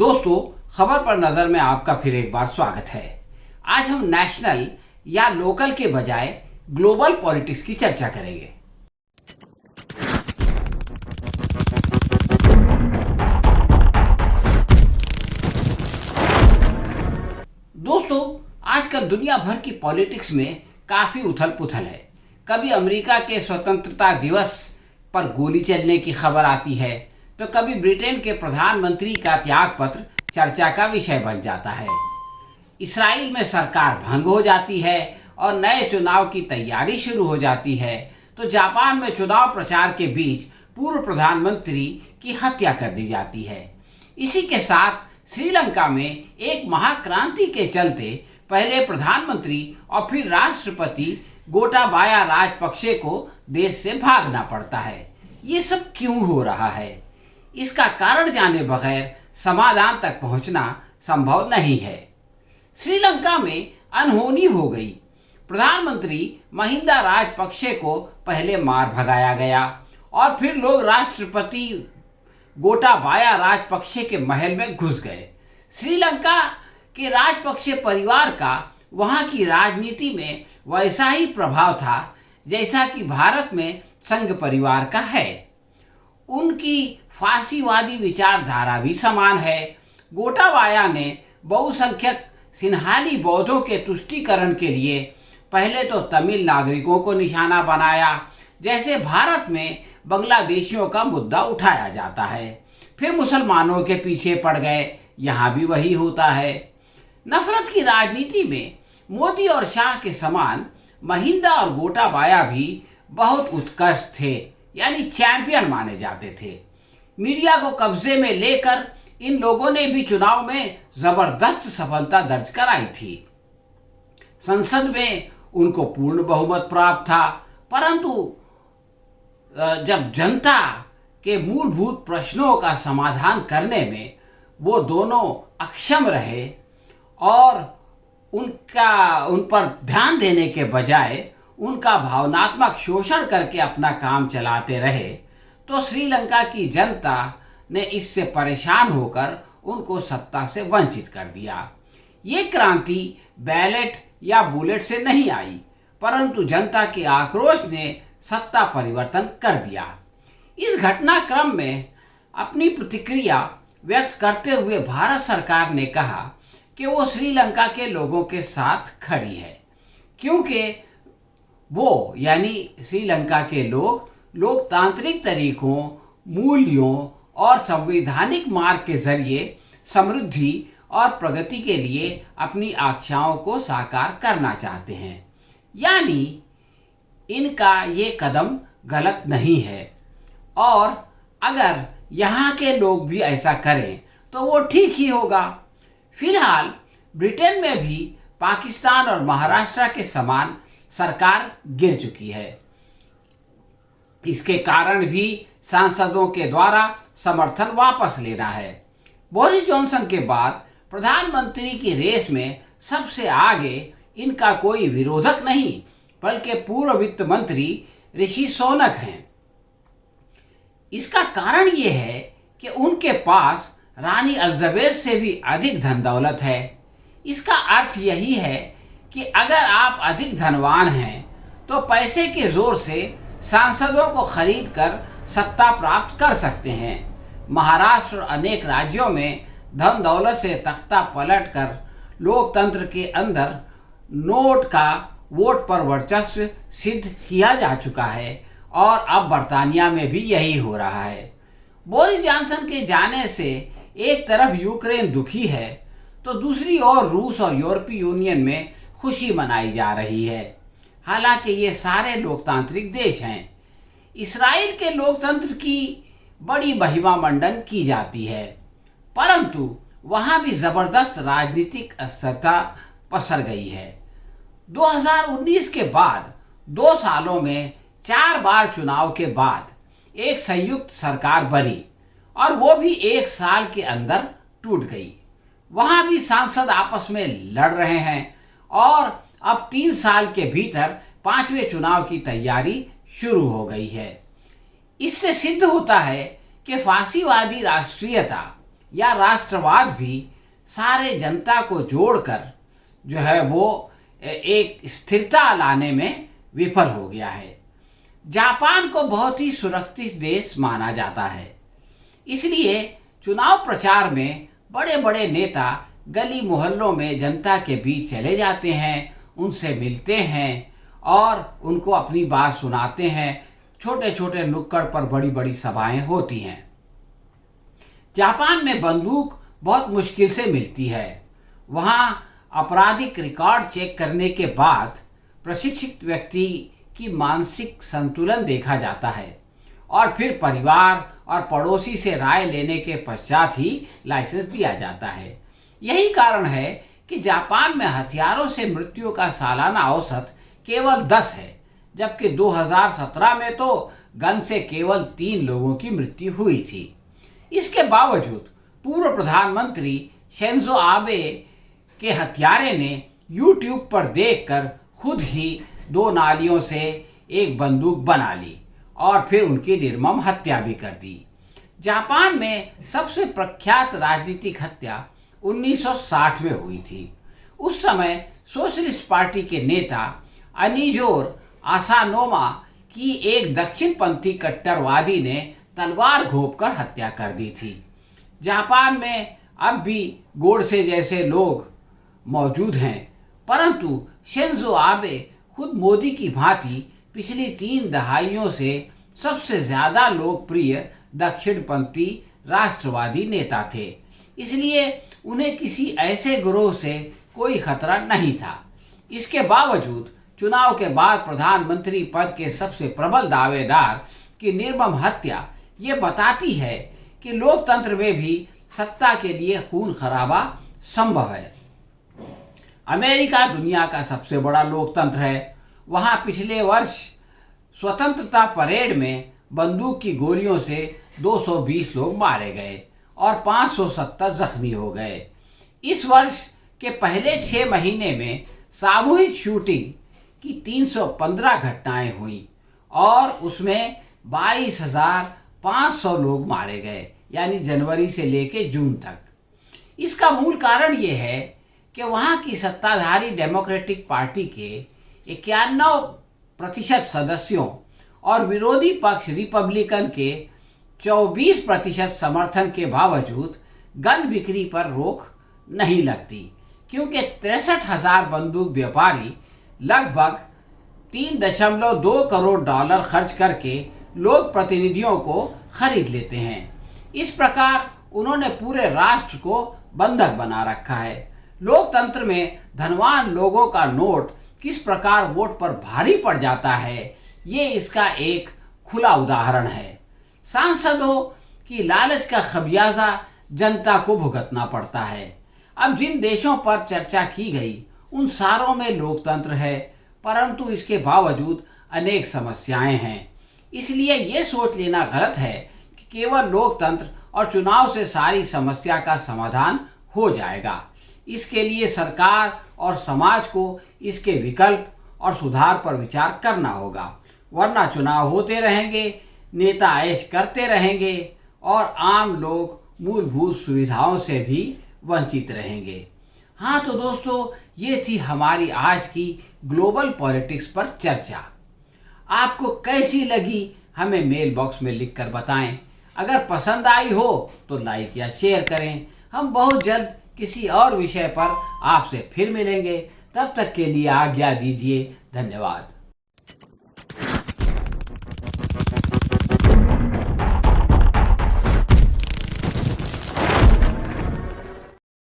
दोस्तों, खबर पर नजर में आपका फिर एक बार स्वागत है। आज हम नेशनल या लोकल के बजाय ग्लोबल पॉलिटिक्स की चर्चा करेंगे। दोस्तों, आजकल दुनिया भर की पॉलिटिक्स में काफी उथल पुथल है। कभी अमेरिका के स्वतंत्रता दिवस पर गोली चलने की खबर आती है, तो कभी ब्रिटेन के प्रधानमंत्री का त्यागपत्र चर्चा का विषय बन जाता है। इसराइल में सरकार भंग हो जाती है और नए चुनाव की तैयारी शुरू हो जाती है, तो जापान में चुनाव प्रचार के बीच पूर्व प्रधानमंत्री की हत्या कर दी जाती है। इसी के साथ श्रीलंका में एक महाक्रांति के चलते पहले प्रधानमंत्री और फिर राष्ट्रपति गोटाबाया राजपक्षे को देश से भागना पड़ता है। ये सब क्यों हो रहा है, इसका कारण जाने बगैर समाधान तक पहुंचना संभव नहीं है। श्रीलंका में अनहोनी हो गई। प्रधानमंत्री महिंदा राजपक्षे को पहले मार भगाया गया और फिर लोग राष्ट्रपति गोटाबाया राजपक्षे के महल में घुस गए। श्रीलंका के राजपक्षे परिवार का वहां की राजनीति में वैसा ही प्रभाव था जैसा कि भारत में संघ परिवार का है। उनकी फांसीवादी विचारधारा भी समान है। गोटाबाया ने बहुसंख्यक सिंहाली बौद्धों के तुष्टीकरण के लिए पहले तो तमिल नागरिकों को निशाना बनाया, जैसे भारत में बांग्लादेशियों का मुद्दा उठाया जाता है। फिर मुसलमानों के पीछे पड़ गए, यहाँ भी वही होता है। नफरत की राजनीति में मोदी और शाह के समान महिंदा और गोटाबाया भी बहुत उत्कृष्ट थे, यानी चैंपियन माने जाते थे। मीडिया को कब्जे में लेकर इन लोगों ने भी चुनाव में जबरदस्त सफलता दर्ज कराई थी। संसद में उनको पूर्ण बहुमत प्राप्त था, परंतु जब जनता के मूलभूत प्रश्नों का समाधान करने में वो दोनों अक्षम रहे और उन पर ध्यान देने के बजाय उनका भावनात्मक शोषण करके अपना काम चलाते रहे, तो श्रीलंका की जनता ने इससे परेशान होकर उनको सत्ता से वंचित कर दिया। ये क्रांति बैलेट या बुलेट से नहीं आई, परंतु जनता के आक्रोश ने सत्ता परिवर्तन कर दिया। इस घटनाक्रम में अपनी प्रतिक्रिया व्यक्त करते हुए भारत सरकार ने कहा कि वो श्रीलंका के लोगों के साथ खड़ी है, क्योंकि वो यानी श्रीलंका के लोग लोकतांत्रिक तरीकों, मूल्यों और संवैधानिक मार्ग के जरिए समृद्धि और प्रगति के लिए अपनी आकांक्षाओं को साकार करना चाहते हैं। यानी इनका ये कदम गलत नहीं है और अगर यहाँ के लोग भी ऐसा करें तो वो ठीक ही होगा। फिलहाल ब्रिटेन में भी पाकिस्तान और महाराष्ट्र के समान सरकार गिर चुकी है। इसके कारण भी सांसदों के द्वारा समर्थन वापस लेना है। बोरिस जॉनसन के बाद प्रधानमंत्री की रेस में सबसे आगे इनका कोई विरोधक नहीं, बल्कि पूर्व वित्त मंत्री ऋषि सुनक हैं। इसका कारण ये है कि उनके पास रानी एलिजाबेथ से भी अधिक धन दौलत है। इसका अर्थ यही है कि अगर आप अधिक धनवान हैं तो पैसे के जोर से सांसदों को खरीद कर सत्ता प्राप्त कर सकते हैं। महाराष्ट्र और अनेक राज्यों में धन दौलत से तख्ता पलट कर लोकतंत्र के अंदर नोट का वोट पर वर्चस्व सिद्ध किया जा चुका है और अब बर्तानिया में भी यही हो रहा है। बोरिस जॉनसन के जाने से एक तरफ यूक्रेन दुखी है तो दूसरी ओर रूस और यूरोपीय यूनियन में खुशी मनाई जा रही है। हालांकि ये सारे लोकतांत्रिक देश हैं। इसराइल के लोकतंत्र की बड़ी महिमा मंडन की जाती है, परंतु वहाँ भी ज़बरदस्त राजनीतिक अस्थिरता पसर गई है। 2019 के बाद 2 सालों में 4 बार चुनाव के बाद एक संयुक्त सरकार बनी और वो भी 1 साल के अंदर टूट गई। वहाँ भी सांसद आपस में लड़ रहे हैं और अब 3 साल के भीतर 5वें चुनाव की तैयारी शुरू हो गई है। इससे सिद्ध होता है कि फांसीवादी राष्ट्रीयता या राष्ट्रवाद भी सारे जनता को जोड़कर जो है वो एक स्थिरता लाने में विफल हो गया है। जापान को बहुत ही सुरक्षित देश माना जाता है, इसलिए चुनाव प्रचार में बड़े बड़े नेता गली मोहल्लों में जनता के बीच चले जाते हैं, उनसे मिलते हैं और उनको अपनी बात सुनाते हैं। छोटे छोटे नुक्कड़ पर बड़ी बड़ी सभाएं होती हैं। जापान में बंदूक बहुत मुश्किल से मिलती है। वहाँ आपराधिक रिकॉर्ड चेक करने के बाद प्रशिक्षित व्यक्ति की मानसिक संतुलन देखा जाता है और फिर परिवार और पड़ोसी से राय लेने के पश्चात ही लाइसेंस दिया जाता है। यही कारण है कि जापान में हथियारों से मृत्यु का सालाना औसत केवल 10 है, जबकि 2017 में तो गन से केवल 3 लोगों की मृत्यु हुई थी। इसके बावजूद पूर्व प्रधानमंत्री शिंजो आबे के हत्यारे ने YouTube पर देखकर खुद ही 2 नालियों से एक बंदूक बना ली और फिर उनकी निर्मम हत्या भी कर दी। जापान में सबसे प्रख्यात राजनीतिक हत्या 1960 में हुई थी। उस समय सोशलिस्ट पार्टी के नेता अनिजोर आसानोमा की एक दक्षिणपंथी कट्टरवादी ने तलवार घोंपकर हत्या कर दी थी। जापान में अब भी गोडसे जैसे लोग मौजूद हैं, परंतु शिंजो आबे खुद मोदी की भांति पिछली 3 दहाइयों से सबसे ज़्यादा लोकप्रिय दक्षिणपंथी राष्ट्रवादी नेता थे, इसलिए उन्हें किसी ऐसे गिरोह से कोई खतरा नहीं था। इसके बावजूद चुनाव के बाद प्रधानमंत्री पद के सबसे प्रबल दावेदार की निर्मम हत्या ये बताती है कि लोकतंत्र में भी सत्ता के लिए खून खराबा संभव है। अमेरिका दुनिया का सबसे बड़ा लोकतंत्र है। वहाँ पिछले वर्ष स्वतंत्रता परेड में बंदूक की गोलियों से 220 लोग मारे गए और 570 जख्मी हो गए। इस वर्ष के पहले 6 महीने में सामूहिक शूटिंग की 315 घटनाएं हुई और उसमें 22,500 लोग मारे गए, यानी जनवरी से लेकर जून तक। इसका मूल कारण ये है कि वहाँ की सत्ताधारी डेमोक्रेटिक पार्टी के 91% सदस्यों और विरोधी पक्ष रिपब्लिकन के 24% समर्थन के बावजूद गन बिक्री पर रोक नहीं लगती, क्योंकि 63,000 बंदूक व्यापारी लगभग $3.2 करोड़ खर्च करके लोक प्रतिनिधियों को खरीद लेते हैं। इस प्रकार उन्होंने पूरे राष्ट्र को बंधक बना रखा है। लोकतंत्र में धनवान लोगों का नोट किस प्रकार वोट पर भारी पड़ जाता है, ये इसका एक खुला उदाहरण है। सांसदों की लालच का खमियाजा जनता को भुगतना पड़ता है। अब जिन देशों पर चर्चा की गई उन सारों में लोकतंत्र है, परंतु इसके बावजूद अनेक समस्याएं हैं। इसलिए ये सोच लेना गलत है कि केवल लोकतंत्र और चुनाव से सारी समस्या का समाधान हो जाएगा। इसके लिए सरकार और समाज को इसके विकल्प और सुधार पर विचार करना होगा, वरना चुनाव होते रहेंगे, नेता ऐश करते रहेंगे और आम लोग मूलभूत सुविधाओं से भी वंचित रहेंगे। हाँ तो दोस्तों, ये थी हमारी आज की ग्लोबल पॉलिटिक्स पर चर्चा। आपको कैसी लगी हमें मेल बॉक्स में लिखकर बताएं। अगर पसंद आई हो तो लाइक या शेयर करें। हम बहुत जल्द किसी और विषय पर आपसे फिर मिलेंगे। तब तक के लिए आज्ञा दीजिए। धन्यवाद।